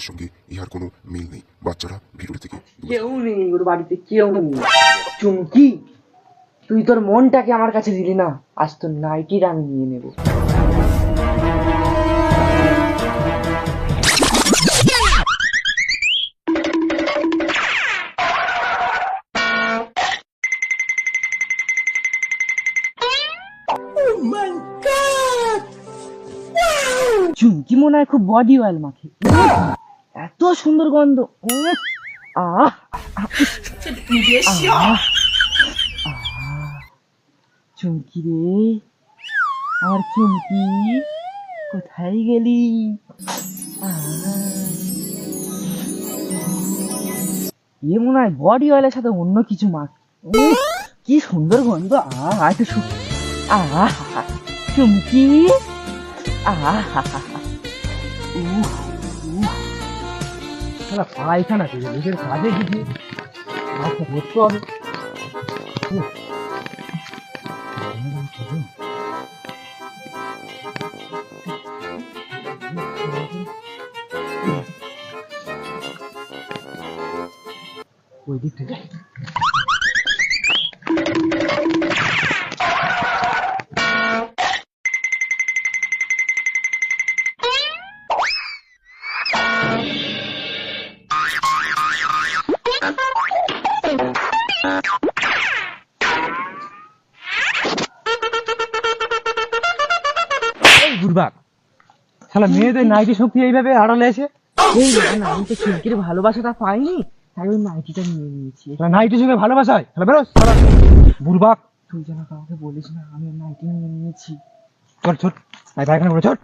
মেয়েদের সঙ্গে ইহার কোনো মিল নেই। বাচ্চারা ভিডিওটি থেকে কেউ নেই ওর বাড়িতে, কেউ নেই। চুমকি, তুই তোর মনটাকে আমার কাছে দিলি না, আজ তোর নাইটিটা আমি নিয়ে নেব। চুমকি মনে হয় খুব বডি অয়েল মাখে, এত সুন্দর গন্ধ। আহ চুমকি রে, আমার চুমকি, কোথায় গেলি? এ মনে হয় বডি অয়েলের সাথে অন্য কিছু মাখ। কি সুন্দর গন্ধ। চুমকি, পায়খানা থেকে নিজের কাজে গিয়ে মাছটা ধরতে হবে। ওই দিক থেকে বুড়বাক শালা মেয়েদের নাইটি শক্তি এইভাবে আড়ালে এসে। এই না, আমি তো চুমকির ভালোবাসাটা পাইনি, তাই ওই নাইটিটা নিয়ে নিয়েছি। নাইটির সঙ্গে ভালোবাসায় শালা বেরোস শালা বুড়বাক। তুই যেন কাউকে বলিস না আমি নাইটি নিয়ে নিয়েছি। চল ছোট পায়খানা করে ছোট।